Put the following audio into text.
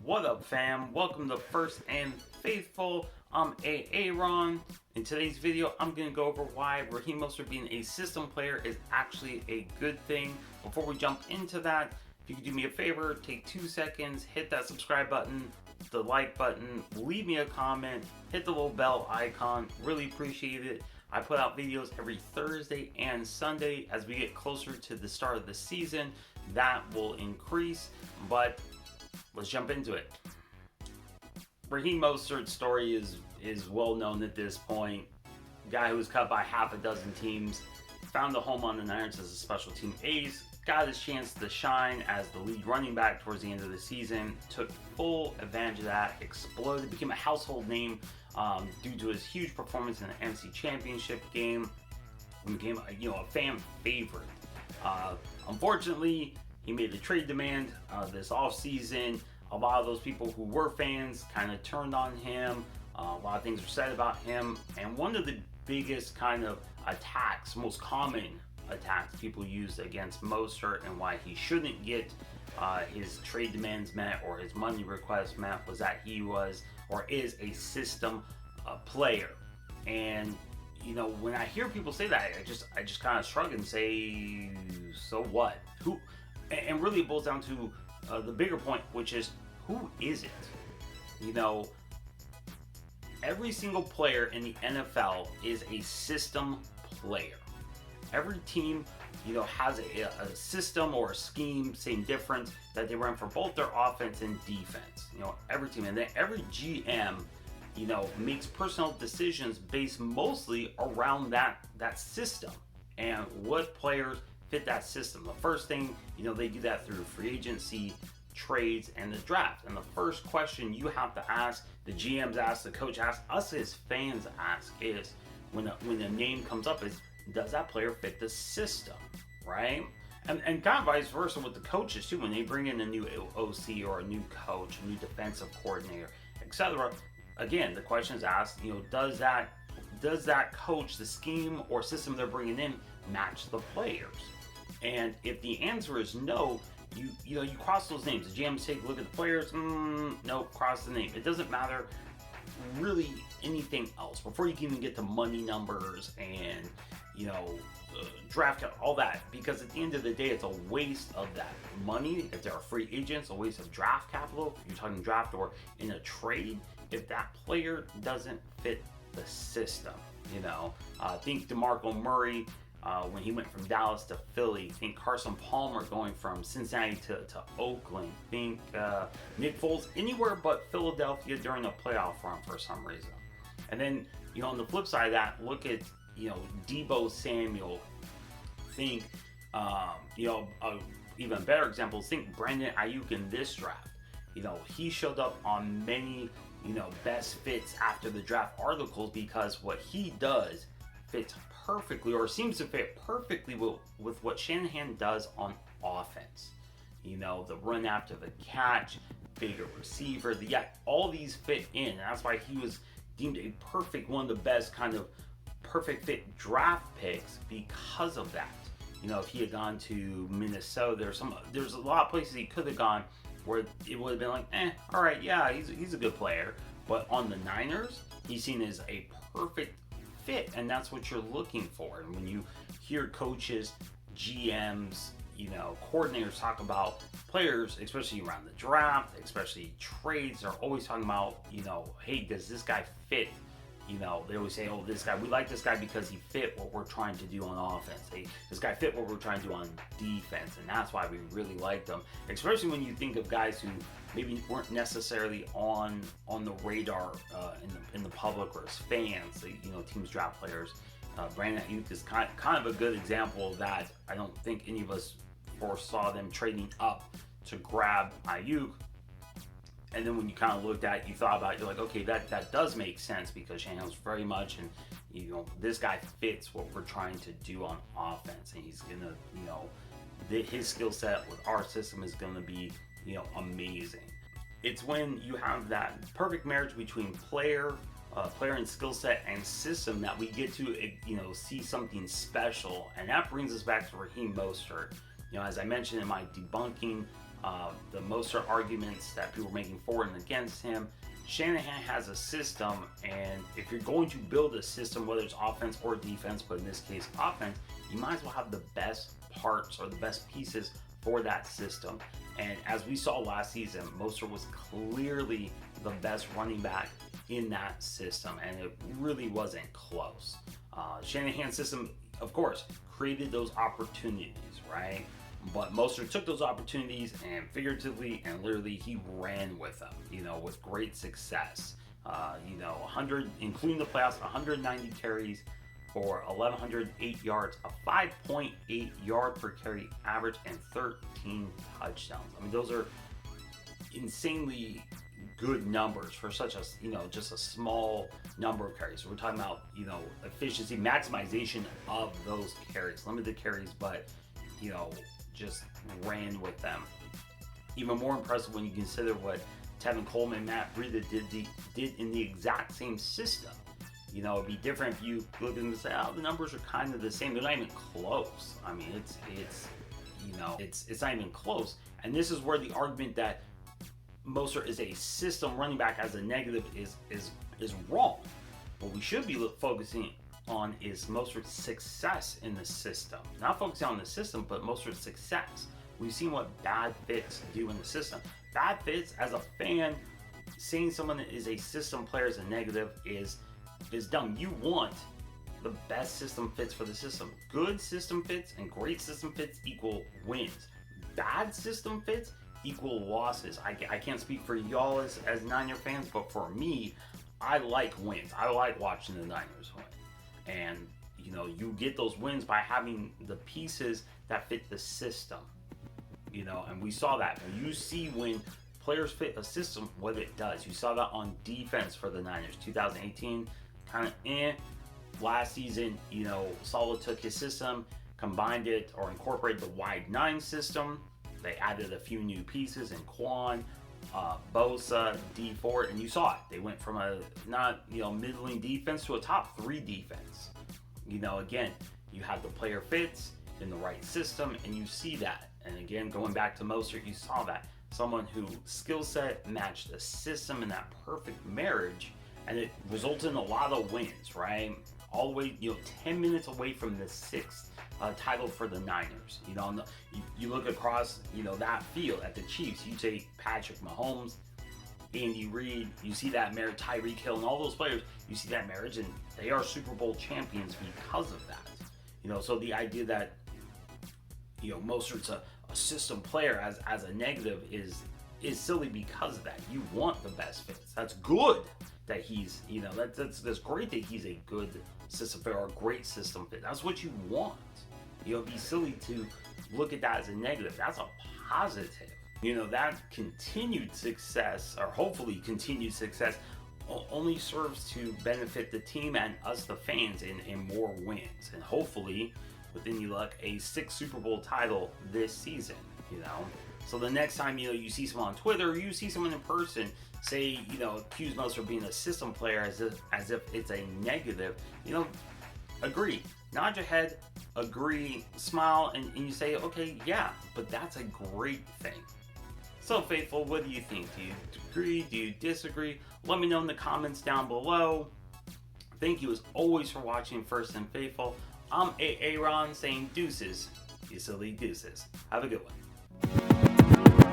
What up, fam? Welcome to First and Faithful. I'm Aaron. In today's video, I'm going to go over why Raheem Mostert being a system player is actually a good thing. Before we jump into that, if you could do me a favor, take 2 seconds, hit that subscribe button, the like button, leave me a comment, hit the little bell icon. Really appreciate it. I put out videos every Thursday and Sunday. As we get closer to the start of the season, that will increase, but let's jump into it. Raheem Mostert's story is well known at this point. Guy who was cut by half a dozen teams, found a home on the Niners as a special team ace, got his chance to shine as the lead running back towards the end of the season, took full advantage of that, exploded, became a household name due to his huge performance in the NFC Championship game, and became a fan favorite. Unfortunately, he made a trade demand this offseason. A lot of those people who were fans kind of turned on him. A lot of things were said about him. And one of the biggest kind of attacks, most common attacks people used against Mostert and why he shouldn't get his trade demands met or his money requests met was that he was or is a system player. And when I hear people say that, I just kind of shrug and say, so what? Who? And really it boils down to the bigger point, which is, who is it? Every single player in the NFL is a system player. Every team, has a system or a scheme, same difference, that they run for both their offense and defense. Every team. And then every GM, makes personnel decisions based mostly around that system and what players fit that system. The first thing, they do that through free agency, trades, and the draft. And the first question you have to ask, the GMs ask, the coach asks, us as fans ask, is when a name comes up, is does that player fit the system, right? And kind of vice versa with the coaches too. When they bring in a new OC or a new coach, a new defensive coordinator, etc. Again, the question is asked, does that coach, the scheme or system they're bringing in, match the players? And if the answer is no, you cross those names. The GMs take a look at the players. No, cross the name. It doesn't matter really anything else before you can even get to money numbers and draft all that, because at the end of the day, it's a waste of that money. If there are free agents, a waste of draft capital. If you're talking draft or in a trade, if that player doesn't fit the system, think DeMarco Murray. When he went from Dallas to Philly. Think Carson Palmer going from Cincinnati to Oakland. Think Nick Foles anywhere but Philadelphia during a playoff run for some reason. And then, on the flip side of that, look at, Deebo Samuel. Think, even better examples, think Brandon Ayuk in this draft. He showed up on many, best fits after the draft articles because what he does fits perfectly, or seems to fit perfectly with what Shanahan does on offense. The run after the catch, bigger receiver, all these fit in. And that's why he was deemed a perfect, one of the best kind of perfect fit draft picks because of that. If he had gone to Minnesota, there's a lot of places he could have gone where it would have been like, all right, yeah, he's a good player. But on the Niners, he's seen as a perfect fit, and that's what you're looking for. And when you hear coaches, GMs, coordinators talk about players, especially around the draft, especially trades, they're always talking about, hey, does this guy fit? They always say, oh, this guy, we like this guy because he fit what we're trying to do on offense. Hey, this guy fit what we're trying to do on defense, and that's why we really liked him. Especially when you think of guys who maybe weren't necessarily on the radar in the public or as fans. Teams draft players. Brandon Ayuk is kind of a good example of that. I don't think any of us foresaw them trading up to grab Ayuk. And then when you kind of looked at it, you thought about it, you're like, okay, that does make sense because Shanahan's very much, and this guy fits what we're trying to do on offense, and he's gonna, his skill set with our system is gonna be, amazing. It's when you have that perfect marriage between player and skill set and system that we get to, see something special, and that brings us back to Raheem Mostert. As I mentioned in my debunking the Mostert arguments that people were making for and against him. Shanahan has a system, and if you're going to build a system, whether it's offense or defense, but in this case offense, you might as well have the best parts or the best pieces for that system. And as we saw last season, Mostert was clearly the best running back in that system, and it really wasn't close. Shanahan's system, of course, created those opportunities, right? But Mostert took those opportunities and figuratively and literally he ran with them, with great success. 100, including the playoffs, 190 carries for 1,108 yards, a 5.8 yard per carry average, and 13 touchdowns. I mean, those are insanely good numbers for such a, just a small number of carries. So we're talking about, efficiency, maximization of those carries, limited carries, but, just ran with them. Even more impressive when you consider what Tevin Coleman, Matt Breida did in the exact same system. It'd be different if you look at them and say, oh, the numbers are kind of the same. They're not even close. I mean, it's not even close. And this is where the argument that Mostert is a system running back as a negative is wrong. What we should be focusing on is Mostert's success in the system. Not focusing on the system, but Mostert's success. We've seen what bad fits do in the system. Bad fits, as a fan, saying someone is a system player as a negative is dumb. You want the best system fits for the system. Good system fits and great system fits equal wins. Bad system fits equal losses. I can't speak for y'all as Niner fans, but for me, I like wins. I like watching the Niners win. And, you get those wins by having the pieces that fit the system. And we saw that. When you see when players fit a system, what it does. You saw that on defense for the Niners. 2018, kind of Last season, Saleh took his system, combined it or incorporated the wide 9 system. They added a few new pieces in Quan, Bosa, D Ford, and you saw it. They went from a middling defense to a top 3 defense. Again, you have the player fits in the right system, and you see that. And again, going back to Mostert, you saw that. Someone who skill set matched a system in that perfect marriage, and it resulted in a lot of wins, right? All the way, 10 minutes away from the 6th title for the Niners. You look across, that field at the Chiefs. You take Patrick Mahomes, Andy Reid. You see that marriage, Tyreek Hill, and all those players. You see that marriage, and they are Super Bowl champions because of that. So the idea that Mostert's a system player as a negative is silly because of that. You want the best fits. That's good that he's that's great that he's a good system fit or a great system fit. That's what you want. It'd be silly to look at that as a negative. That's a positive. That continued success, or hopefully continued success, only serves to benefit the team and us, the fans, in more wins. And hopefully, with any luck, a 6th Super Bowl title this season, So the next time, you see someone on Twitter, or you see someone in person say, accuse Mostert of being a system player as if it's a negative, agree. Nod your head, agree, smile, and you say, okay, yeah, but that's a great thing. So, Faithful, what do you think? Do you agree? Do you disagree? Let me know in the comments down below. Thank you as always for watching First and Faithful. I'm Aaron saying deuces, you silly deuces. Have a good one.